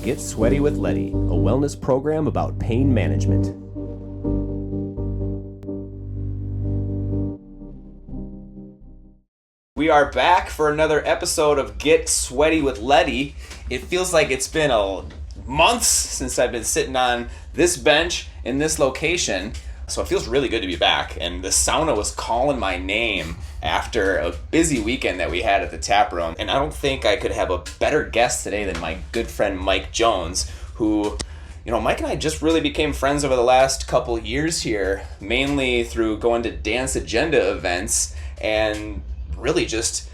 Get Sweaty with Letty, a wellness program about pain management. We are back for another episode of Get Sweaty with Letty. It feels like it's been months since I've been sitting on this bench in this location. So it feels really good to be back. And the sauna was calling my name after a busy weekend that we had at the tap room. And I don't think I could have a better guest today than my good friend Mike Jones, who, Mike and I just really became friends over the last couple years here, mainly through going to Dance Agenda events and really just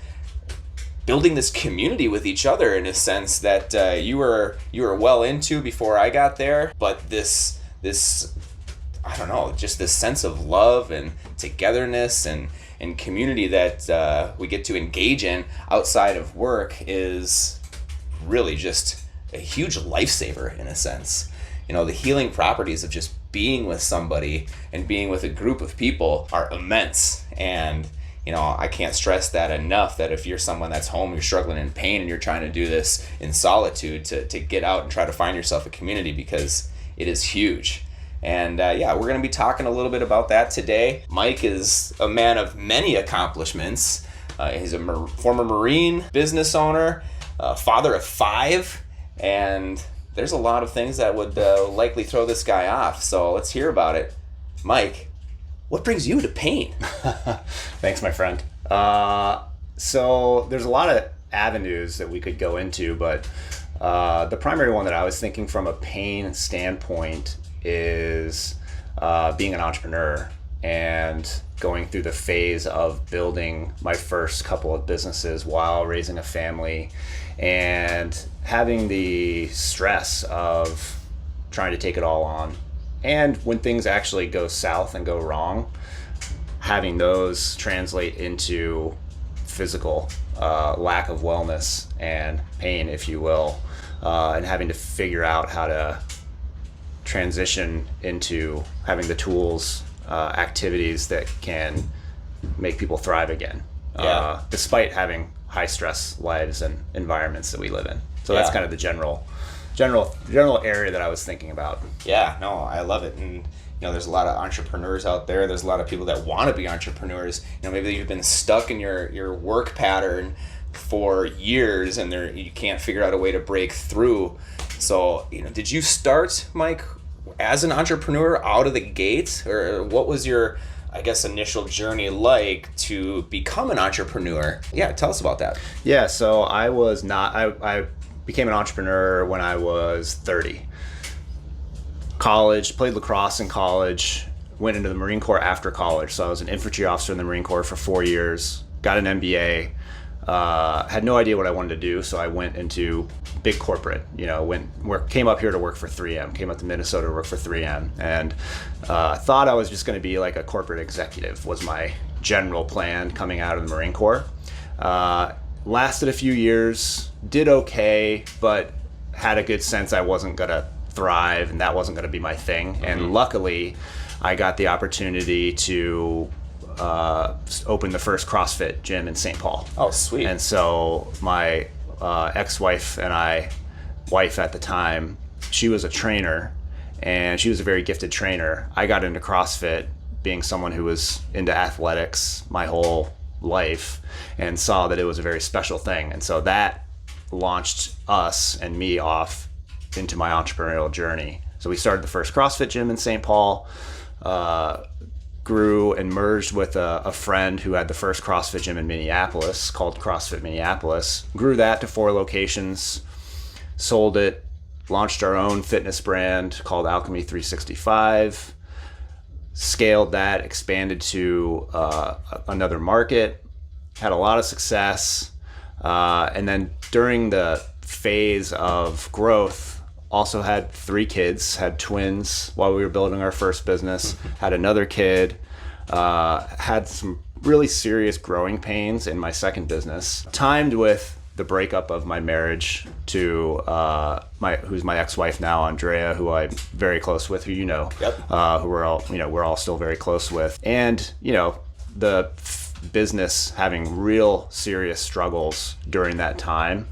building this community with each other in a sense that you were well into before I got there. But this I don't know, just this sense of love and togetherness and community that we get to engage in outside of work is really just a huge lifesaver in a sense. The healing properties of just being with somebody and being with a group of people are immense. And I can't stress that enough, that if you're someone that's home, you're struggling in pain, and you're trying to do this in solitude, to get out and try to find yourself a community, because it is huge. And we're going to be talking a little bit about that today. Mike is a man of many accomplishments. He's a former Marine, business owner, father of 5, and there's a lot of things that would likely throw this guy off. So let's hear about it. Mike, what brings you to pain? Thanks, my friend. So there's a lot of avenues that we could go into, but the primary one that I was thinking from a pain standpoint is being an entrepreneur and going through the phase of building my first couple of businesses while raising a family and having the stress of trying to take it all on. And when things actually go south and go wrong, having those translate into physical lack of wellness and pain, if you will, and having to figure out how to transition into having the tools, activities that can make people thrive again, despite having high stress lives and environments that we live in. So that's kind of the general area that I was thinking about. Yeah, no, I love it. And there's a lot of entrepreneurs out there. There's a lot of people that want to be entrepreneurs. Maybe you've been stuck in your work pattern for years and you can't figure out a way to break through. So, did you start, Mike, as an entrepreneur out of the gate, or what was your, initial journey like to become an entrepreneur? Yeah, tell us about that. Yeah, so I became an entrepreneur when I was 30. College, played lacrosse in college, went into the Marine Corps after college. So I was an infantry officer in the Marine Corps for 4 years, got an MBA, had no idea what I wanted to do. So I went into big corporate, came up here to work for 3M, came up to Minnesota to work for 3M, and thought I was just going to be like a corporate executive was my general plan coming out of the Marine Corps. Lasted a few years, did okay, but had a good sense I wasn't going to thrive and that wasn't going to be my thing. Mm-hmm. And luckily, I got the opportunity to open the first CrossFit gym in St. Paul. Oh, sweet. And so my ex-wife and wife at the time, she was a trainer, and she was a very gifted trainer. I got into CrossFit being someone who was into athletics my whole life and saw that it was a very special thing. And so that launched us and me off into my entrepreneurial journey. So we started the first CrossFit gym in St. Paul, grew and merged with a friend who had the first CrossFit gym in Minneapolis called CrossFit Minneapolis, grew that to 4 locations, sold it, launched our own fitness brand called Alchemy 365, scaled that, expanded to another market, had a lot of success, and then during the phase of growth, also had 3 kids, had twins while we were building our first business, had another kid, had some really serious growing pains in my second business, timed with the breakup of my marriage to who's my ex-wife now, Andrea, who I'm very close with, who Yep. who we're all still very close with, and the business having real serious struggles during that time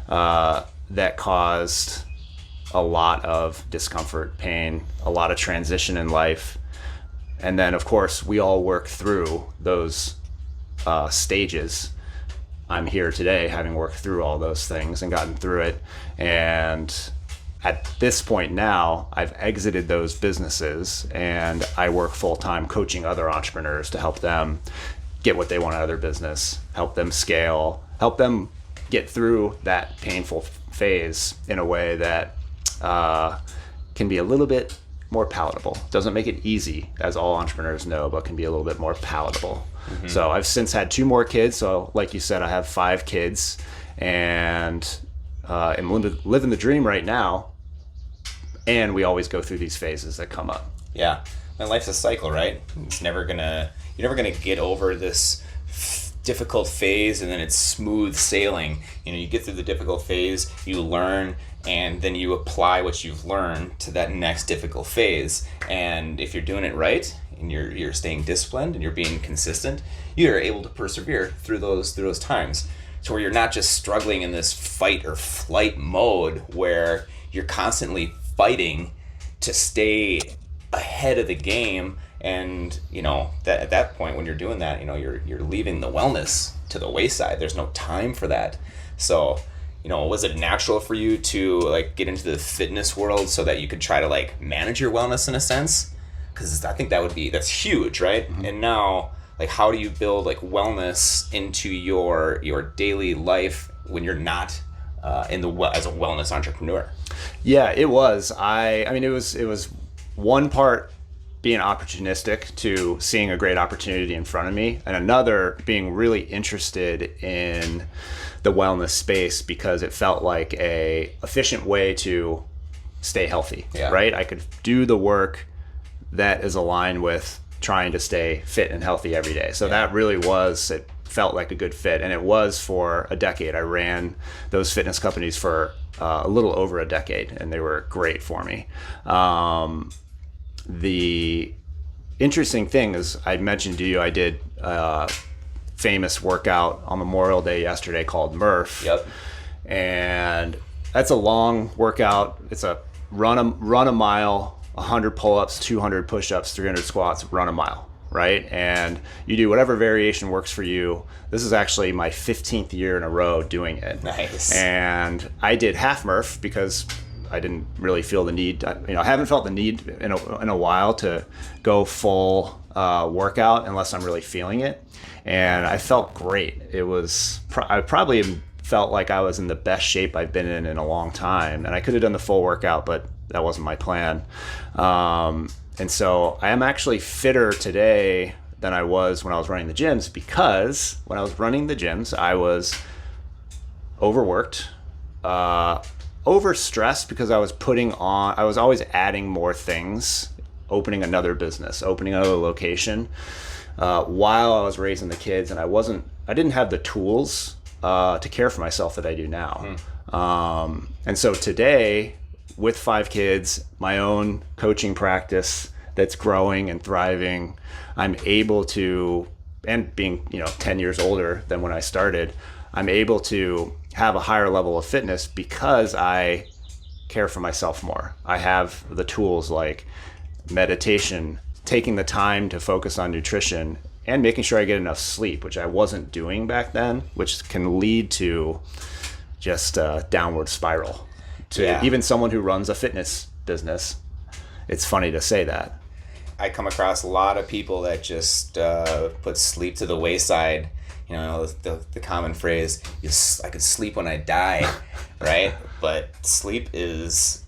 that caused a lot of discomfort, pain, a lot of transition in life. And then, of course, we all work through those stages. I'm here today having worked through all those things and gotten through it. And at this point now, I've exited those businesses and I work full-time coaching other entrepreneurs to help them get what they want out of their business, help them scale, help them get through that painful phase in a way that can be a little bit more palatable. Doesn't make it easy, as all entrepreneurs know, but can be a little bit more palatable. Mm-hmm. So I've since had 2 more kids. So like you said, I have 5 kids and am living the dream right now. And we always go through these phases that come up. Yeah. And life's a cycle, right? You're never gonna get over this difficult phase and then it's smooth sailing. You get through the difficult phase, you learn, and then you apply what you've learned to that next difficult phase. And if you're doing it right and you're staying disciplined and you're being consistent, you're able to persevere through those times. So where you're not just struggling in this fight or flight mode where you're constantly fighting to stay ahead of the game. And that at that point when you're doing that, you're leaving the wellness to the wayside. There's no time for that. So was it natural for you to get into the fitness world so that you could try to manage your wellness in a sense? Because I think that's huge, right? Mm-hmm. And now how do you build wellness into your daily life when you're not as a wellness entrepreneur? Yeah, it was. It was one part being opportunistic to seeing a great opportunity in front of me, and another being really interested in the wellness space because it felt like a efficient way to stay healthy, right? I could do the work that is aligned with trying to stay fit and healthy every day. So that really it felt like a good fit, and it was for a decade. I ran those fitness companies for a little over a decade, and they were great for me. The interesting thing is, I mentioned to you, I did a famous workout on Memorial Day yesterday called Murph. Yep. And that's a long workout. It's a run a mile, 100 pull-ups, 200 push-ups, 300 squats, run a mile, right? And you do whatever variation works for you. This is actually my 15th year in a row doing it. Nice. And I did half Murph because I didn't really feel the need. I haven't felt the need in a while to go full workout unless I'm really feeling it. And I felt great. It was I probably felt like I was in the best shape I've been in a long time. And I could have done the full workout, but that wasn't my plan. And so I am actually fitter today than I was when I was running the gyms, because when I was running the gyms, I was overworked, overstressed because I was always adding more things, opening another business, opening another location, while I was raising the kids, and I didn't have the tools to care for myself that I do now. And so today, with 5 kids, my own coaching practice that's growing and thriving, I'm able to, and being 10 years older than when I started, I'm able to have a higher level of fitness because I care for myself more. I have the tools like meditation, taking the time to focus on nutrition, and making sure I get enough sleep, which I wasn't doing back then, which can lead to just a downward spiral. Even someone who runs a fitness business, it's funny to say that. I come across a lot of people that just put sleep to the wayside. The common phrase, I could sleep when I die, right? But sleep is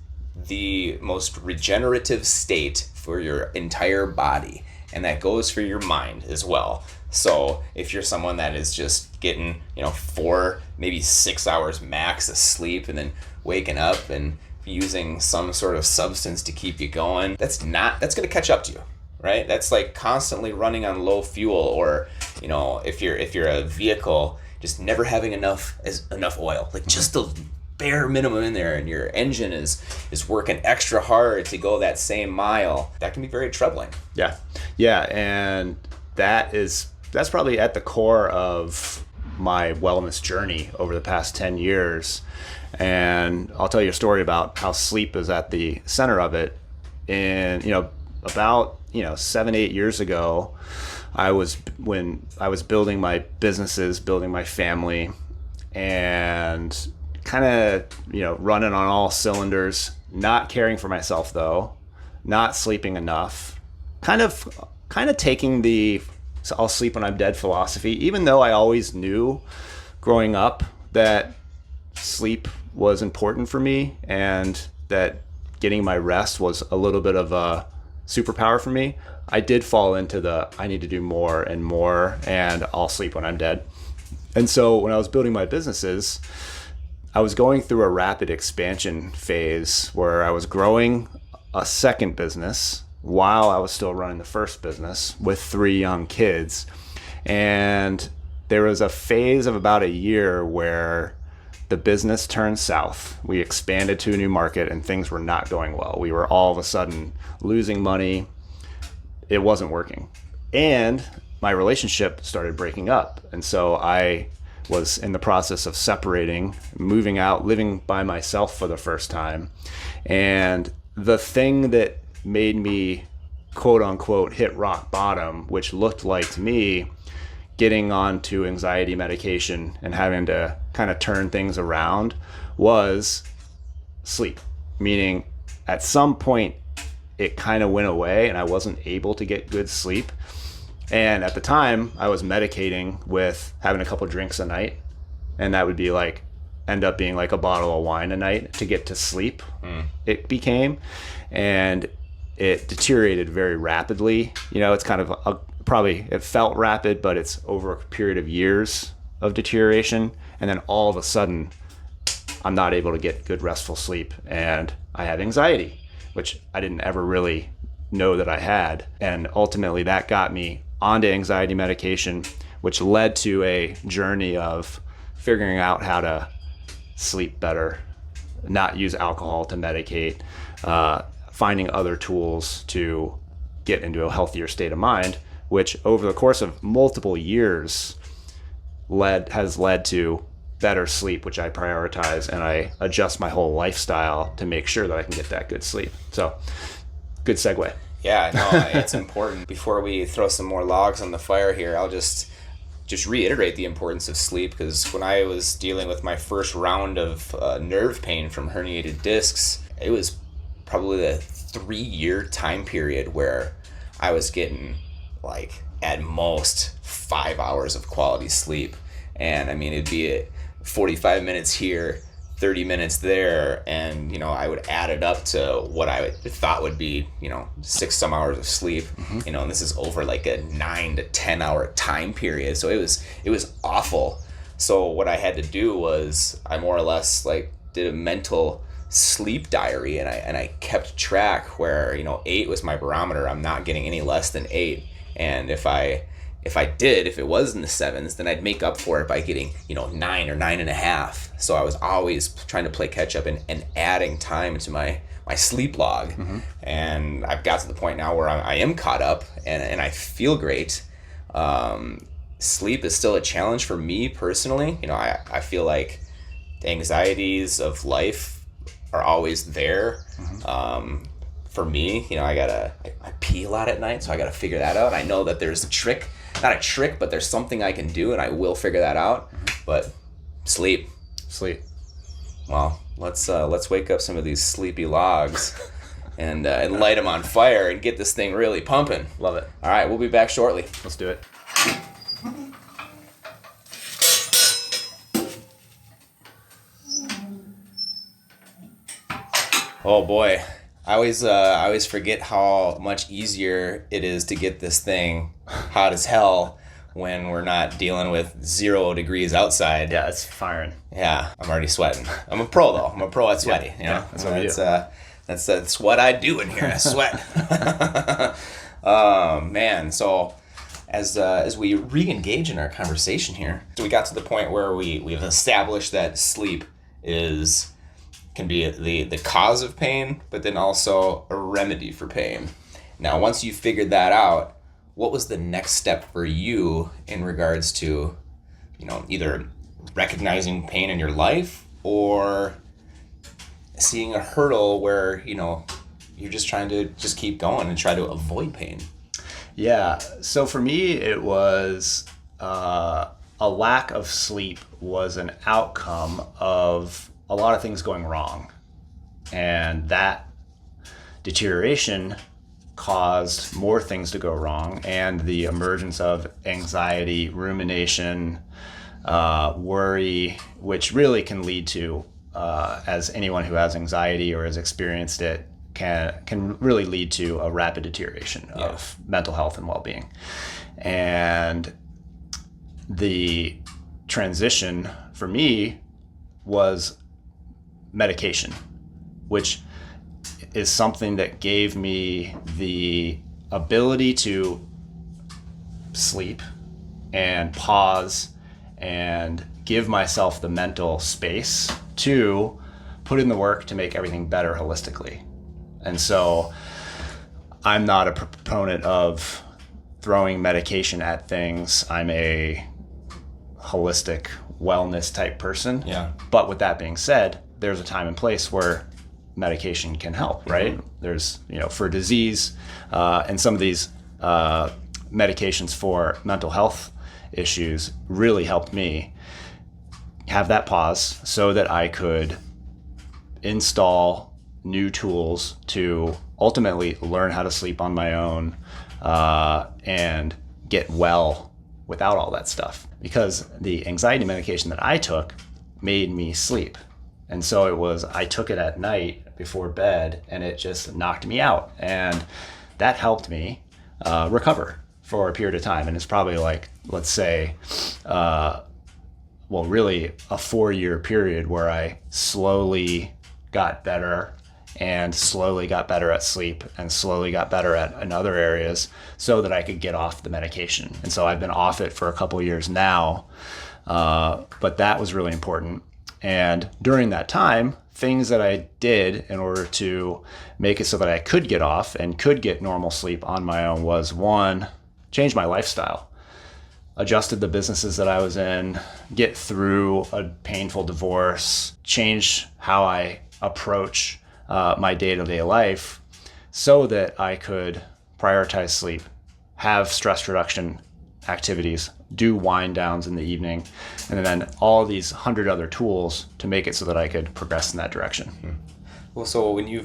the most regenerative state for your entire body, and that goes for your mind as well. So if you're someone that is just getting 4, maybe 6 hours max of sleep and then waking up and using some sort of substance to keep you going, that's going to catch up to you, right? That's like constantly running on low fuel. Or if you're a vehicle just never having enough oil, like just the bare minimum in there, and your engine is working extra hard to go that same mile. That can be very troubling. Yeah, and that's probably at the core of my wellness journey over the past 10 years. And I'll tell you a story about how sleep is at the center of it. And about 7-8 years ago, when I was building my businesses, building my family, and kind of running on all cylinders, not caring for myself though, not sleeping enough, kind of taking the I'll sleep when I'm dead philosophy, even though I always knew growing up that sleep was important for me and that getting my rest was a little bit of a superpower for me. I did fall into I need to do more and more, and I'll sleep when I'm dead. And so when I was building my businesses, I was going through a rapid expansion phase where I was growing a second business while I was still running the first business with 3 young kids. And there was a phase of about a year where the business turned south. We expanded to a new market and things were not going well. We were all of a sudden losing money. It wasn't working. And my relationship started breaking up. And so I was in the process of separating, moving out, living by myself for the first time. And the thing that made me quote unquote hit rock bottom, which looked like to me getting onto anxiety medication and having to kind of turn things around, was sleep. Meaning at some point it kind of went away and I wasn't able to get good sleep. And at the time I was medicating with having a couple drinks a night, and that would be end up being like a bottle of wine a night to get to sleep. It became, and it deteriorated very rapidly. It's kind of probably it felt rapid, but it's over a period of years of deterioration. And then all of a sudden I'm not able to get good restful sleep, and I have anxiety, which I didn't ever really know that I had. And ultimately that got me onto anxiety medication, which led to a journey of figuring out how to sleep better, not use alcohol to medicate, finding other tools to get into a healthier state of mind, which over the course of multiple years has led to better sleep, which I prioritize, and I adjust my whole lifestyle to make sure that I can get that good sleep. So, good segue. Yeah, no, it's important. Before we throw some more logs on the fire here, I'll just reiterate the importance of sleep, because when I was dealing with my first round of nerve pain from herniated discs, it was probably a 3-year time period where I was getting at most 5 hours of quality sleep. And I mean, it'd be 45 minutes here, 30 minutes there, and I would add it up to what I thought would be 6 some hours of sleep. And this is over a 9 to 10 hour time period, so it was awful. So what I had to do was I more or less did a mental sleep diary, and I kept track where 8 was my barometer. I'm not getting any less than 8, and if it was in the 7s, then I'd make up for it by getting 9 or 9.5. So I was always trying to play catch up and adding time to my sleep log. And I've got to the point now where I am caught up and I feel great. Sleep is still a challenge for me personally. I feel like the anxieties of life are always there. For me, I pee a lot at night, so I gotta figure that out. I know that there's not a trick, but there's something I can do, and I will figure that out. But sleep. Well, let's wake up some of these sleepy logs and light them on fire and get this thing really pumping. Love it. All right, we'll be back shortly. Let's do it. Oh boy, I always forget how much easier it is to get this thing hot as hell when we're not dealing with 0 degrees outside. Yeah, it's firing. Yeah, I'm already sweating. I'm a pro though. I'm a pro at sweating. That's what we do. That's what I do in here. I sweat. Man, so as we re-engage in our conversation here. So we got to the point where we've established that sleep can be the cause of pain, but then also a remedy for pain. Now, once you figured that out, what was the next step for you in regards to, either recognizing pain in your life or seeing a hurdle where, you're just trying to just keep going and try to avoid pain? Yeah. So for me, it was a lack of sleep was an outcome of a lot of things going wrong. And that deterioration caused more things to go wrong, and the emergence of anxiety, rumination, worry, which really can lead to, as anyone who has anxiety or has experienced it, can really lead to a rapid deterioration of mental health and well-being. And the transition for me was medication, which is something that gave me the ability to sleep and pause and give myself the mental space to put in the work to make everything better holistically. And so I'm not a proponent of throwing medication at things. I'm a holistic wellness type person. Yeah. But with that being said, there's a time and place where medication can help, right? Mm-hmm. There's, for disease, and some of these medications for mental health issues really helped me have that pause so that I could install new tools to ultimately learn how to sleep on my own, and get well without all that stuff. Because the anxiety medication that I took made me sleep. And so I took it at night before bed, and it just knocked me out. And that helped me recover for a period of time. And it's probably like, let's say, really a 4-year period where I slowly got better and slowly got better at sleep and slowly got better in other areas so that I could get off the medication. And so I've been off it for a couple of years now, but that was really important. And during that time, things that I did in order to make it so that I could get off and could get normal sleep on my own was, one, change my lifestyle. Adjusted the businesses that I was in, get through a painful divorce, change how I approach my day-to-day life so that I could prioritize sleep, have stress reduction activities, do wind downs in the evening, and then all these 100 other tools to make it so that I could progress in that direction. Well, so when you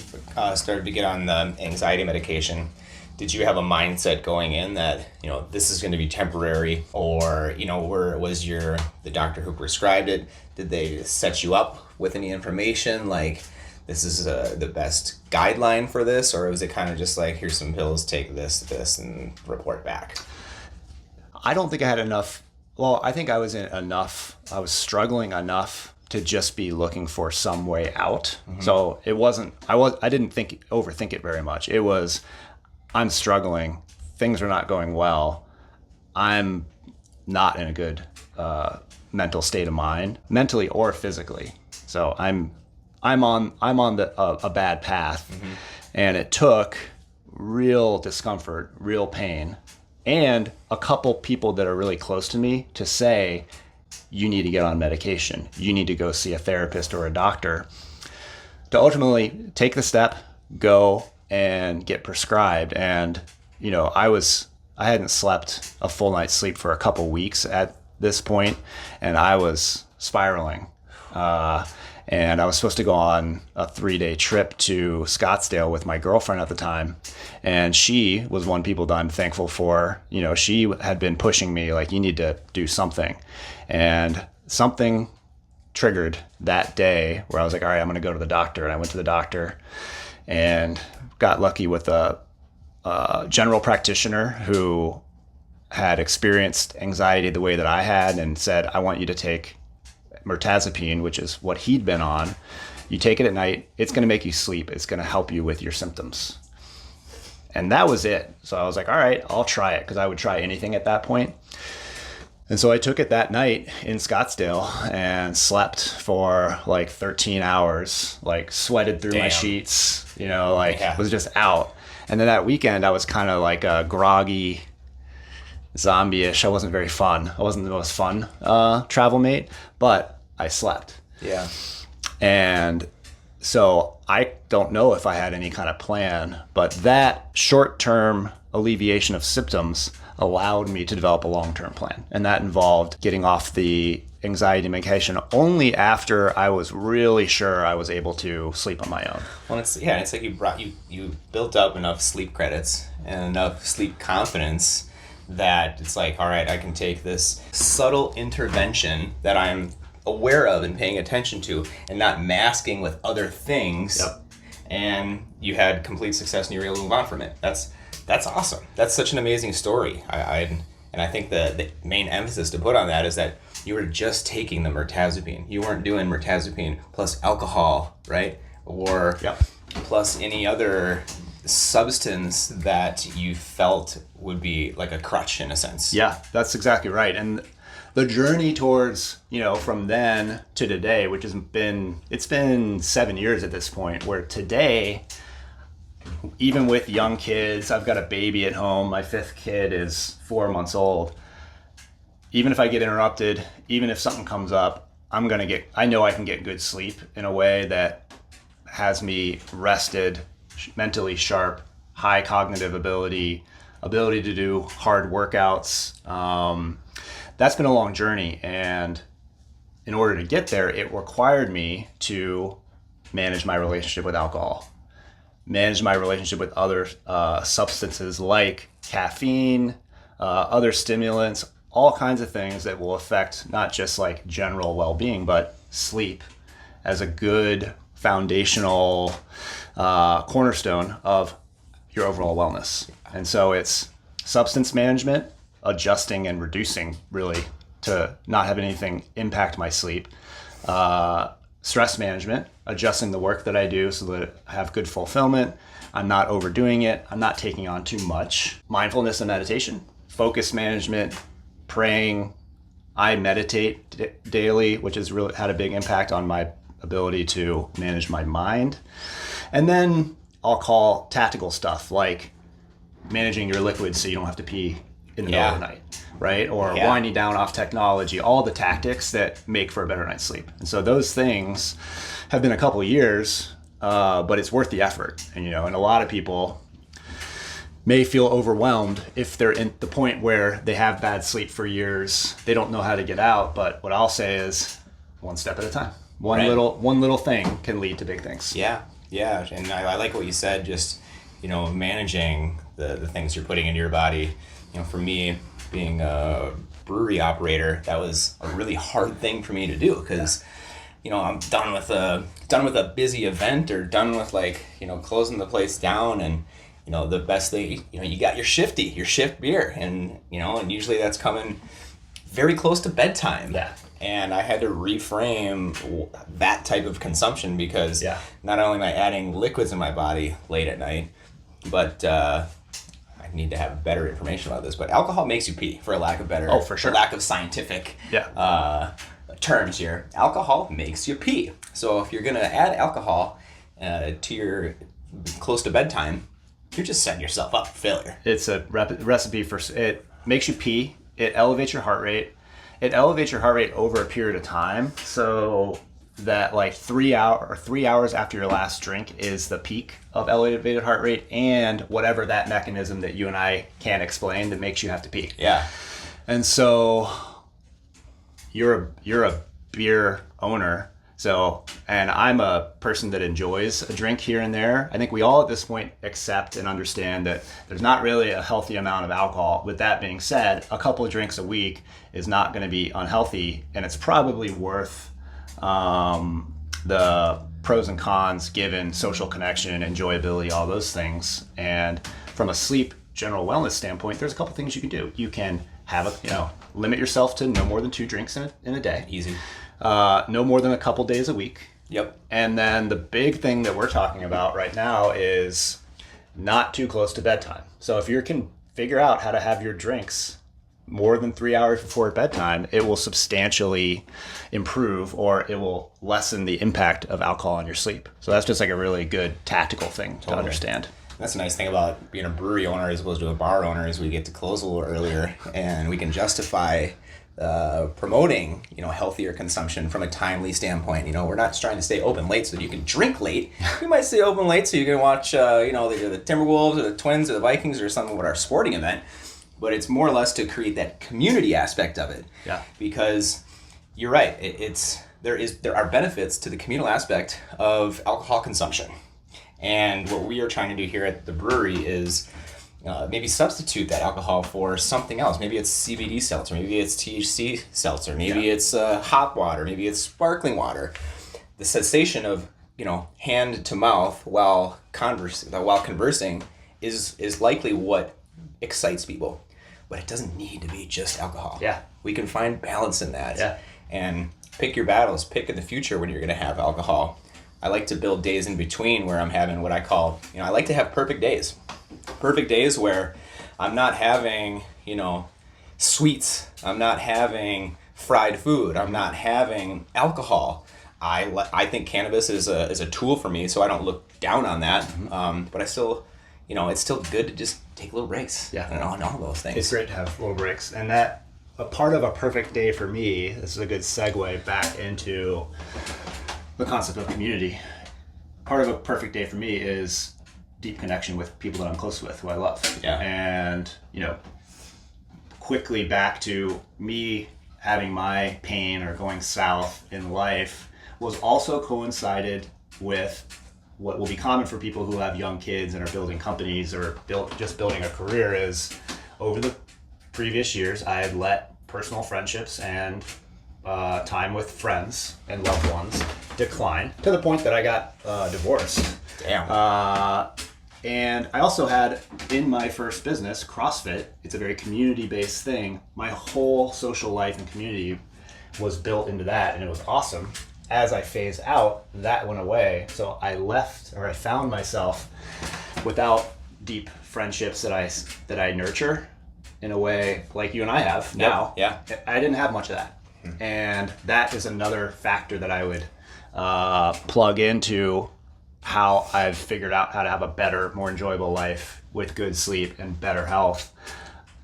started to get on the anxiety medication, did you have a mindset going in that, this is going to be temporary, or, was the doctor who prescribed it, did they set you up with any information like this is the best guideline for this, or was it kind of just like, here's some pills, take this, and report back? I don't think I had enough. Well, I think I was struggling enough to just be looking for some way out. Mm-hmm. So I didn't overthink it very much. It was, I'm struggling. Things are not going well. I'm not in a good mental state of mind, mentally or physically. So I'm on a bad path, mm-hmm. And it took real discomfort, real pain, and a couple people that are really close to me to say, you need to get on medication. You need to go see a therapist or a doctor, to ultimately take the step, go and get prescribed. And, I hadn't slept a full night's sleep for a couple weeks at this point, and I was spiraling. And I was supposed to go on a 3-day trip to Scottsdale with my girlfriend at the time. And she was one people that I'm thankful for. She had been pushing me like, you need to do something. And something triggered that day where I was like, all right, I'm going to go to the doctor. And I went to the doctor and got lucky with a general practitioner who had experienced anxiety the way that I had and said, I want you to take mirtazapine, which is what he'd been on. You take it at night. It's going to make you sleep. It's going to help you with your symptoms. And that was it. So I was like, all right, I'll try it, because I would try anything at that point. And so I took it that night in Scottsdale and slept for like 13 hours, like sweated through my sheets, was just out. And then that weekend I was kind of like a groggy zombie-ish. I wasn't very fun. I wasn't the most fun travel mate, but I slept. Yeah. And so I don't know if I had any kind of plan, but that short-term alleviation of symptoms allowed me to develop a long-term plan. And that involved getting off the anxiety medication only after I was really sure I was able to sleep on my own. Well, it's like you built up enough sleep credits and enough sleep confidence that it's like, all right, I can take this subtle intervention that I'm aware of and paying attention to and not masking with other things. Yep. And you had complete success and you were able to move on from it. That's awesome. That's such an amazing story. And I think the main emphasis to put on that is that you were just taking the mirtazapine. You weren't doing mirtazapine plus alcohol, right? Or plus any other substance that you felt would be like a crutch in a sense. Yeah, that's exactly right. And the journey towards, from then to today, which it's been 7 years at this point, where today, even with young kids, I've got a baby at home. My 5th kid is 4 months old. Even if I get interrupted, even if something comes up, I know I can get good sleep in a way that has me rested, mentally sharp, high cognitive ability to do hard workouts. That's been a long journey. And in order to get there, it required me to manage my relationship with alcohol, manage my relationship with other substances like caffeine, other stimulants, all kinds of things that will affect not just like general well-being, but sleep as a good foundational cornerstone of your overall wellness. And so it's substance management, adjusting and reducing really to not have anything impact my sleep. Stress management, adjusting the work that I do so that I have good fulfillment. I'm not overdoing it. I'm not taking on too much. Mindfulness and meditation, focus management, praying. I meditate daily, which has really had a big impact on my ability to manage my mind. And then I'll call tactical stuff like managing your liquids so you don't have to pee in the middle of the night, right? Or winding down off technology, all the tactics that make for a better night's sleep. And so those things have been a couple of years, but it's worth the effort. And, and a lot of people may feel overwhelmed if they're in the point where they have bad sleep for years. They don't know how to get out. But what I'll say is one step at a time. One little thing can lead to big things. Yeah. And I like what you said, just, managing the things you're putting into your body. For me, being a brewery operator, that was a really hard thing for me to do because, I'm done with a busy event or done with closing the place down, and the best thing, you got your shift beer, and and usually that's coming very close to bedtime. Yeah. And I had to reframe that type of consumption because not only am I adding liquids in my body late at night, but I need to have better information about this. But alcohol makes you pee, for a lack of better, for sure, for lack of scientific terms here. Alcohol makes you pee. So if you're gonna add alcohol to your close to bedtime, you're just setting yourself up for failure. It's a recipe for it makes you pee. It elevates your heart rate. It elevates your heart rate over a period of time, so that 3 hours after your last drink is the peak of elevated heart rate, and whatever that mechanism that you and I can't explain that makes you have to pee. Yeah. And so you're a beer owner. So, and I'm a person that enjoys a drink here and there. I think we all at this point accept and understand that there's not really a healthy amount of alcohol. With that being said, a couple of drinks a week is not going to be unhealthy, and it's probably worth the pros and cons given social connection, enjoyability, all those things. And from a sleep general wellness standpoint, there's a couple things you can do. You can have limit yourself to no more than 2 drinks in a day. Easy. No more than a couple days a week. Yep. And then the big thing that we're talking about right now is not too close to bedtime. So if you can figure out how to have your drinks more than 3 hours before bedtime, it will substantially improve, or it will lessen the impact of alcohol on your sleep. So that's just like a really good tactical thing to understand. That's a nice thing about being a brewery owner as opposed to a bar owner, is we get to close a little earlier and we can justify promoting, healthier consumption from a timely standpoint. We're not trying to stay open late so that you can drink late. We might stay open late so you can watch, the Timberwolves or the Twins or the Vikings or something with our sporting event. But it's more or less to create that community aspect of it. Yeah. Because you're right, there are benefits to the communal aspect of alcohol consumption. And what we are trying to do here at the brewery is maybe substitute that alcohol for something else. Maybe it's CBD seltzer, maybe it's THC seltzer, maybe it's hot water, maybe it's sparkling water. The sensation of hand to mouth while conversing is likely what excites people, but it doesn't need to be just alcohol. Yeah, we can find balance in that. Yeah, and pick your battles. Pick in the future when you're going to have alcohol. I like to build days in between where I'm having what I call, I like to have perfect days. Perfect days where I'm not having, sweets. I'm not having fried food. I'm not having alcohol. I think cannabis is a tool for me, so I don't look down on that. But I still, it's still good to just take little breaks. Yeah. And all those things. It's great to have little breaks. And that, a part of a perfect day for me, this is a good segue back into the concept of community. Part of a perfect day for me is deep connection with people that I'm close with, who I love. Yeah. And, quickly back to me having my pain or going south in life was also coincided with what will be common for people who have young kids and are building companies or just building a career. Is over the previous years, I had let personal friendships and time with friends and loved ones decline to the point that I got divorced. Damn. And I also had, in my first business, CrossFit, it's a very community-based thing. My whole social life and community was built into that, and it was awesome. As I phased out, that went away. So I found myself without deep friendships that I nurture in a way like you and I have now. Yeah. I didn't have much of that. And that is another factor that I would plug into how I've figured out how to have a better, more enjoyable life with good sleep and better health.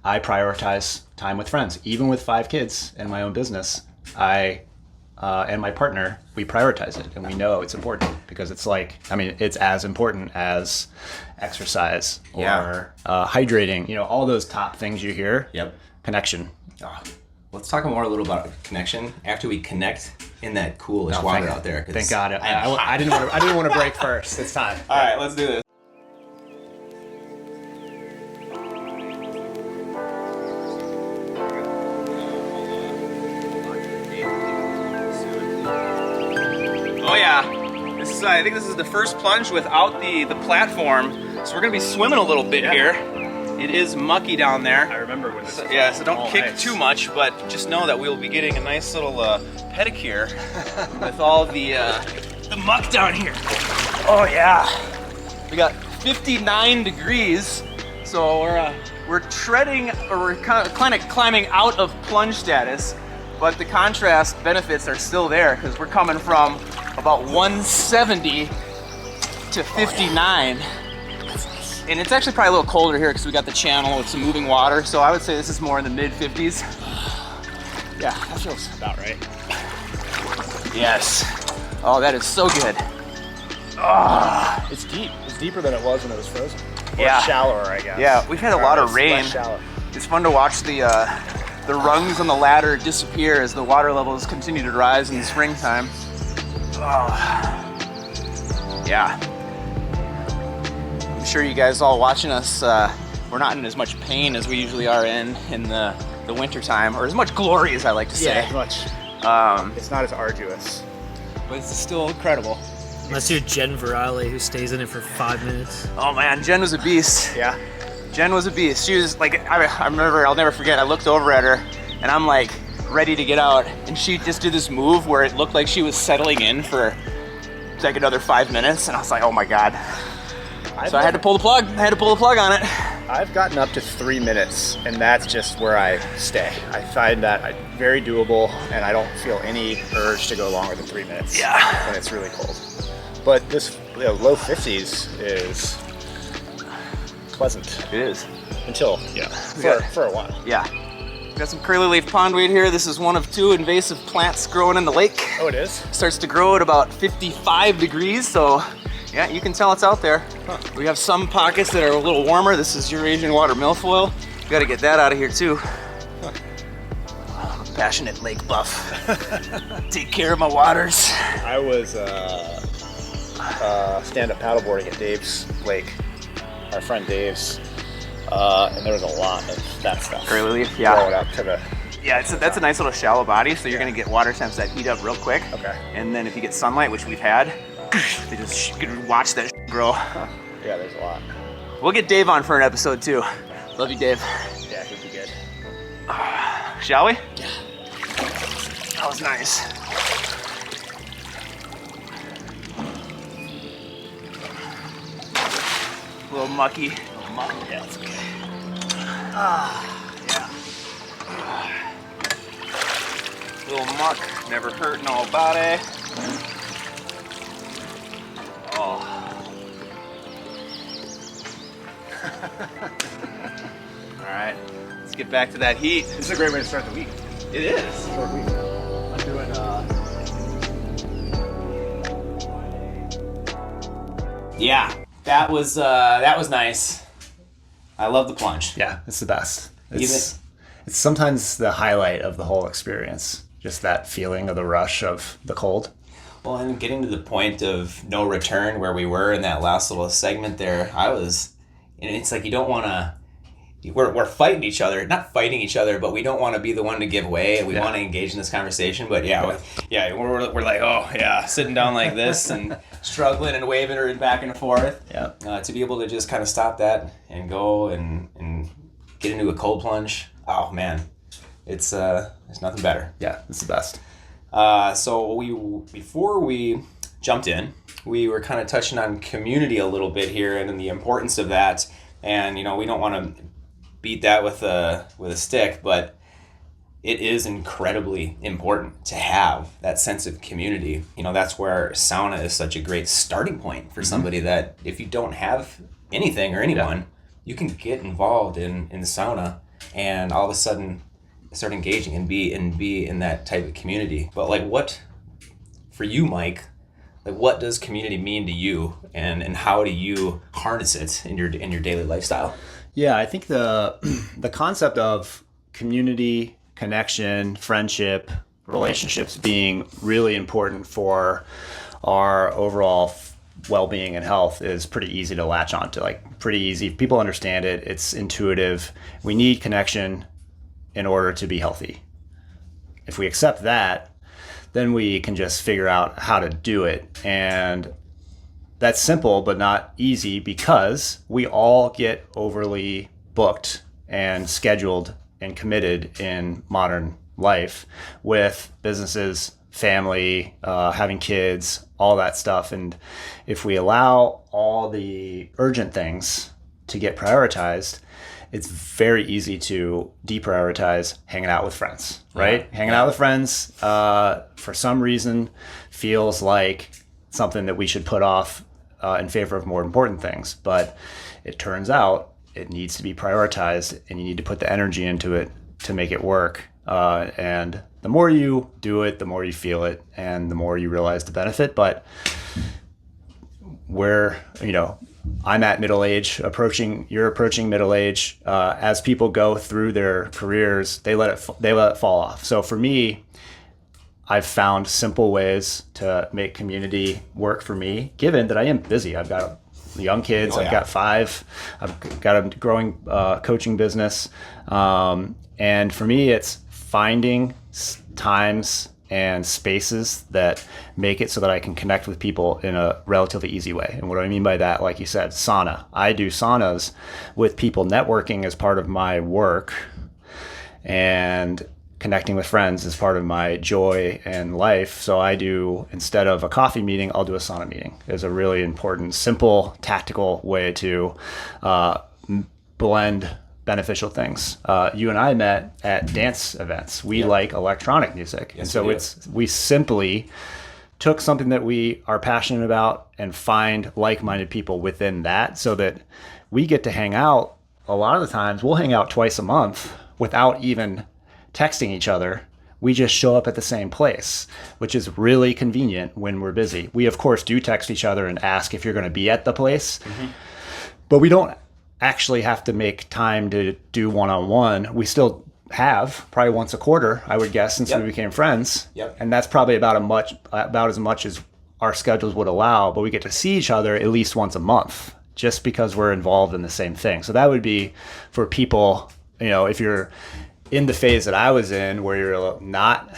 I prioritize time with friends. Even with 5 kids and my own business, I and my partner, we prioritize it, and we know it's important because it's it's as important as exercise or hydrating, all those top things you hear. Yep. Connection. Let's talk more a little about connection after we connect in that coolish water out there. Thank God. I didn't want to break first. It's time. All right, let's do this. Oh yeah, I think this is the first plunge without the platform, so we're gonna be swimming a little bit here. It is mucky down there. I remember when this was so don't kick too much, but just know that we'll be getting a nice little pedicure with all the muck down here. Oh yeah, we got 59 degrees, so we're treading, or we're kind of climbing out of plunge status, but the contrast benefits are still there because we're coming from about 170 to 59. And it's actually probably a little colder here because we got the channel with some moving water. So I would say this is more in the mid 50s. Yeah, that feels about right. Yes. Oh, that is so good. It's deep. It's deeper than it was when it was frozen. Or Yeah. shallower, I guess. Yeah, we've had a lot of rain. Less shallow. It's fun to watch the rungs on the ladder disappear as the water levels continue to rise in the springtime. Oh. Yeah. I'm sure you guys all watching us, we're not in as much pain as we usually are in the winter time, or as much glory as I like to say. Yeah, much. It's not as arduous. But it's still incredible. Unless you're Jen Virale, who stays in it for 5 minutes. Oh man, Jen was a beast. Yeah. Jen was a beast. She was like, I remember, I'll never forget, I looked over at her and I'm like ready to get out, and she just did this move where it looked like she was settling in for like another 5 minutes, and I was like, oh my God. So I had to pull the plug. On it. I've gotten up to 3 minutes, and that's just where I stay. I find that very doable, and I don't feel any urge to go longer than 3 minutes when it's really cold. But this low 50s is pleasant. It is. Until, for a while. Yeah. Got some curly leaf pondweed here. This is one of 2 invasive plants growing in the lake. Oh, it is? Starts to grow at about 55 degrees, so yeah, you can tell it's out there. We have some pockets that are a little warmer. This is Eurasian water milfoil. Got to get that out of here too. Passionate lake buff. Take care of my waters. I was stand-up paddleboarding at Dave's lake, our friend Dave's, and there was a lot of that stuff. Curly leaf, Growing up to the... Yeah, that's a nice little shallow body, so you're gonna get water temps that heat up real quick. Okay. And then if you get sunlight, which we've had, they just you can watch that grow. Yeah, there's a lot. We'll get Dave on for an episode too. Love you, Dave. Yeah, he'd be good. Shall we? Yeah. That was nice. A little mucky. Yeah, it's okay. Yeah. Little muck, never hurt nobody. Oh. All right, let's get back to that heat. This is a great way to start the week. It is. Short week. I'm doing, Yeah, that was nice. I love the plunge. Yeah, it's the best. It's sometimes the highlight of the whole experience. Just that feeling of the rush of the cold. Well, and getting to the point of no return where we were in that last little segment there, and it's like you don't want to, we're fighting each other, not fighting each other, but we don't want to be the one to give way. We want to engage in this conversation, but we're like, oh yeah, sitting down like this and struggling and waving her back and forth. Yeah. To be able to just kind of stop that and go and get into a cold plunge. Oh man, it's there's nothing better. Yeah, it's the best. So before we jumped in, we were kind of touching on community a little bit here and the importance of that. And we don't want to beat that with a stick, but it is incredibly important to have that sense of community. That's where sauna is such a great starting point for somebody that if you don't have anything or anyone, you can get involved in the sauna and all of a sudden start engaging and be in that type of community. But what for you, Mike, what does community mean to you, and how do you harness it in your daily lifestyle? Yeah, I think the concept of community, connection, friendship, relationships being really important for our overall well-being and health is pretty easy to latch onto. Pretty easy. People understand it. It's intuitive. We need connection in order to be healthy. If we accept that, then we can just figure out how to do it. And that's simple, but not easy, because we all get overly booked and scheduled and committed in modern life with businesses, family, having kids, all that stuff. And if we allow all the urgent things to get prioritized, it's very easy to deprioritize hanging out with friends, right? Hanging out with friends, for some reason, feels like something that we should put off in favor of more important things. But it turns out it needs to be prioritized, and you need to put the energy into it to make it work. And the more you do it, the more you feel it, and the more you realize the benefit. But I'm at middle age, you're approaching middle age. As people go through their careers, they let it fall off. So for me, I've found simple ways to make community work for me, given that I am busy. I've got young kids. I've got 5. I've got a growing coaching business. And for me, it's finding times and spaces that make it so that I can connect with people in a relatively easy way. And what do I mean by that? Like you said, sauna. I do saunas with people networking as part of my work. And connecting with friends is part of my joy and life. So I do, instead of a coffee meeting, I'll do a sauna meeting. It's a really important, simple, tactical way to blend beneficial things. You and I met at dance events. We like electronic music. Yes, and so we simply took something that we are passionate about and find like-minded people within that, so that we get to hang out. A lot of the times we'll hang out twice a month without even texting each other. We just show up at the same place, which is really convenient when we're busy. We of course do text each other and ask if you're going to be at the place, but we don't actually have to make time to do one-on-one. We still have probably once a quarter, I would guess, since we became friends. And that's probably about as much as our schedules would allow, but we get to see each other at least once a month just because we're involved in the same thing. So that would be for people, if you're in the phase that I was in, where you're not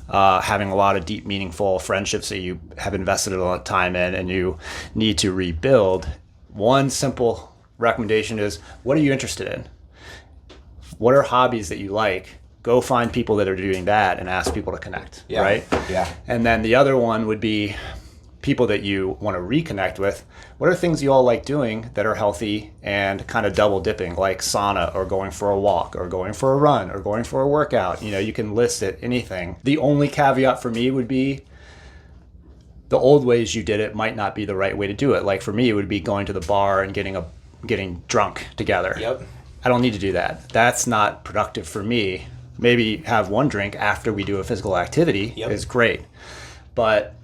having a lot of deep, meaningful friendships that you have invested a lot of time in and you need to rebuild. One simple recommendation is, what are you interested in? What are hobbies that you like? Go find people that are doing that and ask people to connect, right? Yeah. And then the other one would be people that you want to reconnect with. What are things you all like doing that are healthy and kind of double dipping, like sauna or going for a walk or going for a run or going for a workout? You can list it, anything. The only caveat for me would be the old ways you did it might not be the right way to do it. Like for me, it would be going to the bar and getting drunk together. I don't need to do that. That's not productive for me. Maybe have one drink after we do a physical activity is great. But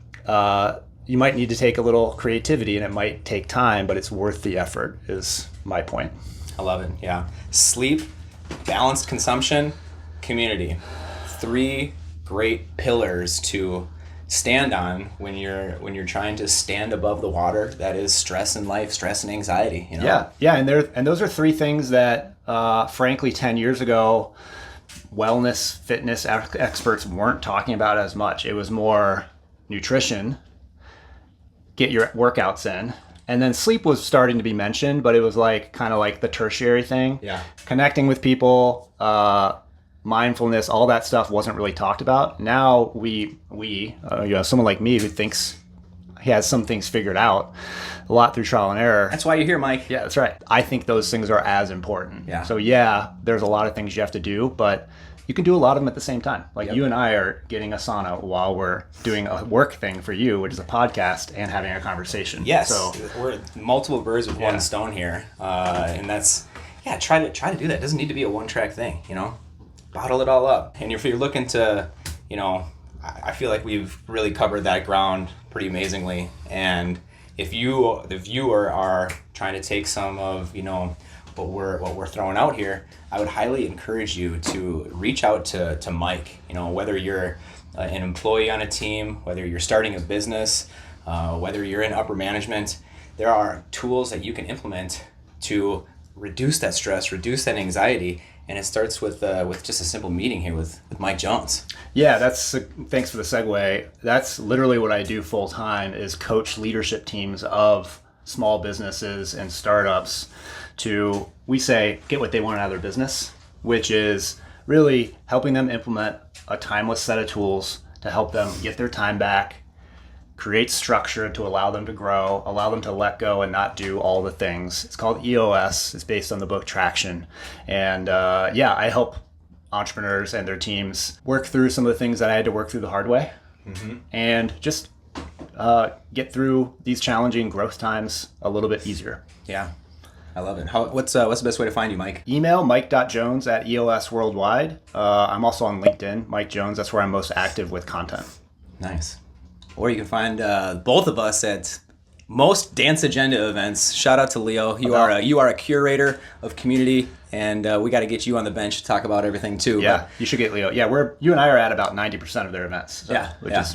you might need to take a little creativity, and it might take time, but it's worth the effort, is my point. I love it. Yeah. Sleep, balanced consumption, community. 3 great pillars to stand on when you're trying to stand above the water. That is stress in life, stress and anxiety. Yeah, and those are 3 things that, frankly, 10 years ago, wellness, fitness experts weren't talking about as much. It was more nutrition, get your workouts in, and then sleep was starting to be mentioned, but it was kind of like the tertiary thing. Connecting with people, mindfulness, all that stuff wasn't really talked about. Now someone like me who thinks he has some things figured out a lot through trial and error. That's why you're here, Mike. Yeah, that's right. I think those things are as important. So there's a lot of things you have to do, but you can do a lot of them at the same time. You and I are getting a sauna while we're doing a work thing for you, which is a podcast, and having a conversation. Yes. So we're multiple birds with one stone here. And that's, try to do that. It doesn't need to be a one-track thing, Bottle it all up. And if you're looking to, I feel like we've really covered that ground pretty amazingly. And if you, the viewer, are trying to take some of, what we're throwing out here, I would highly encourage you to reach out to Mike. Whether you're an employee on a team, whether you're starting a business, whether you're in upper management, there are tools that you can implement to reduce that stress, reduce that anxiety. And it starts with just a simple meeting here with Mike Jones. Yeah, thanks for the segue. That's literally what I do full time, is coach leadership teams of small businesses and startups to, we say, get what they want out of their business, which is really helping them implement a timeless set of tools to help them get their time back, create structure to allow them to grow, allow them to let go and not do all the things. It's called EOS. It's based on the book Traction. And I help entrepreneurs and their teams work through some of the things that I had to work through the hard way, and just get through these challenging growth times a little bit easier. Yeah, I love it. What's the best way to find you, Mike? Email mike.jones@EOS Worldwide. I'm also on LinkedIn, Mike Jones. That's where I'm most active with content. Nice. Or you can find both of us at most Dance Agenda events. Shout out to Leo. You are a curator of community, and we got to get you on the bench to talk about everything too. Yeah, you should get Leo. Yeah, you and I are at about 90% of their events. So,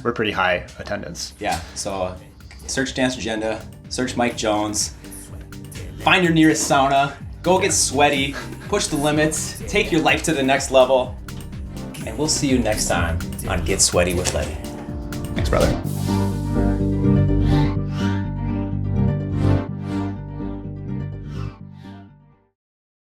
we're pretty high attendance. Yeah. So search Dance Agenda, search Mike Jones, find your nearest sauna, go get sweaty, push the limits, take your life to the next level, and we'll see you next time on Get Sweaty with Letty. Thanks, brother.